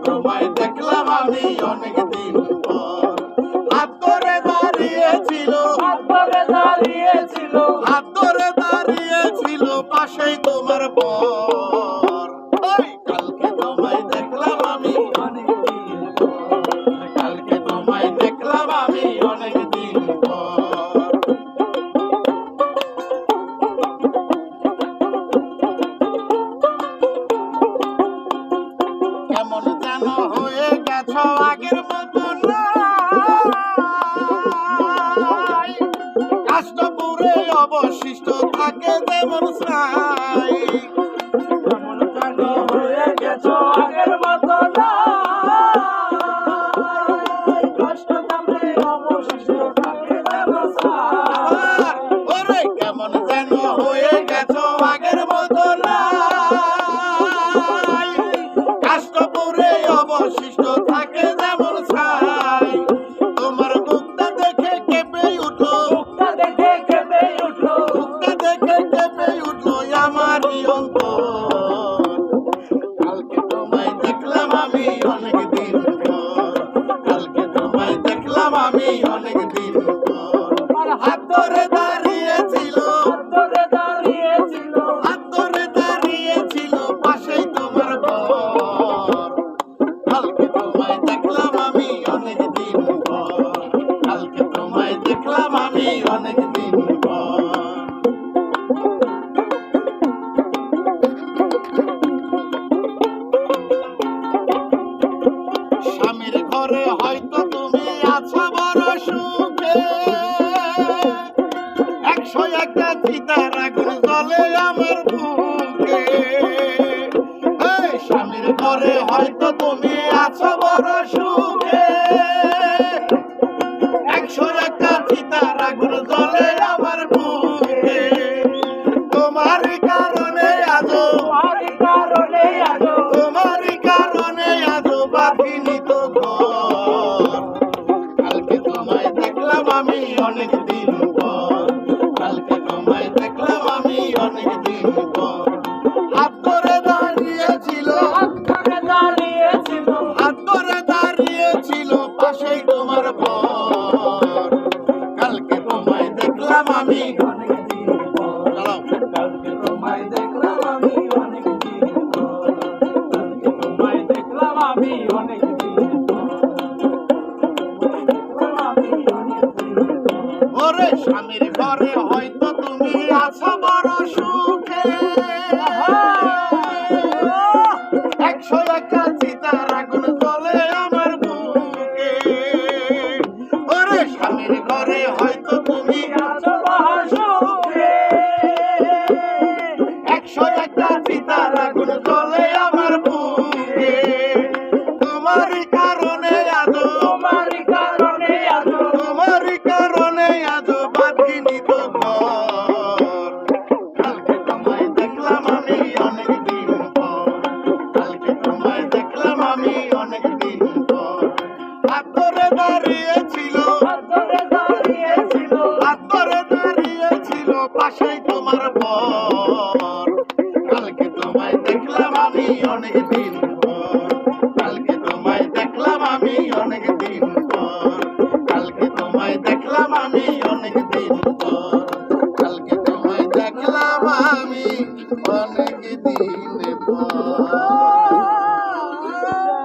তোমায় দেখলাম আমি অনেক দিন পর। হাত ধরে দাঁড়িয়েছিল, হাত ধরে দাঁড়িয়েছিল, হাত ধরে দাঁড়িয়েছিল পাশেই তোমার পর। ওই কালকে তোমায় দেখলাম আমি অনেক দিন পর। কালকে তোমায় দেখলাম আমি অনেক দিন পর। কেমন যেন হয়ে গেছো আগের মতো নাই, কাষ্টপুরে অবশিষ্ট থাকে যেমন ছাই। কেমন যেন হয়ে গেছো আগের মতো নাই, কষ্ট থাকলে অবশিষ্ট থাকে যেমন ছাই। ওরে কেমন যেন হয়ে গেছো আগের মতো নাই, কাষ্টপুরে অবশিষ্ট থাকে যেমন ছাই। তোমার মুখটা দেখে কেঁপে উঠলো, মুখটা দেখে কেঁপে উঠলো, মুখটা দেখে কেঁপে উঠলো আমারই অন্তর। কালকে তোমায় দেখলাম আমি অনেক দিন পর, কালকে তোমায় দেখলাম আমি অনেক দিন পর। আর হাত ধরে দাঁড়িয়েছিল, হাত ধরে দাঁড়িয়েছিল, হাত ধরে দাঁড়িয়েছিল পাশেই তোমার ঘর। কালকে তোমায় দেখলাম আমি অনেক দিন পর, কালকে তোমায় দেখলাম আমি অনেক দিন পর। স্বামীর ঘরে হয়তো তুমি আছো বড় সুখে, 101টা চিতার আগুন জ্বলে আমার বুকে। এই স্বামীর ঘরে হয়তো তুমি আছো বড় সুখে, 101টা চিতার আগুন জ্বলে আমার বুকে। তোমারই কারণে আজো, তোমারই কারণে আজো, তোমারই কারণে আজো বাঁধিনি তো ঘর। কালকে তোমায় দেখলাম আমি অনেক দিন পর, কালকে তোমায় দেখলাম আমি অনেক দিন পর। হাত ধরে দাঁড়িয়েছিল, হাত ধরে দাঁড়িয়েছিল, হাত ধরে দাঁড়িয়েছিল পাশেই তোমার ঘর। কালকে তোমায় দেখলাম আমি অনেক দিন পর। চালাও। কালকে তোমায় দেখলাম আমি অনেক দিন পর, কালকে তোমায় দেখলাম আমি অনেক দিন পর, দেখলাম আমি অনেক দিন পর। ওরে স্বামীর ঘরে হয়তো তুমি আছো বড় সুখে, 101টা চিতার আগুন জ্বলে আমার বুকে। ওরে স্বামীর ঘরে হয়তো তুমি আছো মহাসুখে, 101টা চিতার আগুন জ্বলে আমার বুকে। তোমারই কারণে আজো, তোমারই কারণে আজো, তোমারই কারণে আজো বাঁধিনি তো ঘর। কালকে তোমায় দেখলাম আমি অনেক দিন পর, কালকে তোমায় দেখলাম আমি অনেক দিন পর। হাত ধরে দাঁড়িয়েছিল, হাত ধরে দাঁড়িয়েছিল, হাত ধরে দাঁড়িয়েছিল পাশেই তোমার পর। কালকে তোমায় দেখলাম আমি অনেক দিন পর, কালকে তোমায় দেখলাম আমি অনেক দিন পর। কালকে তোমায় দেখলাম আমি অনেক দিন পর, কালকে তোমায় দেখলাম আমি অনেক দিন পর।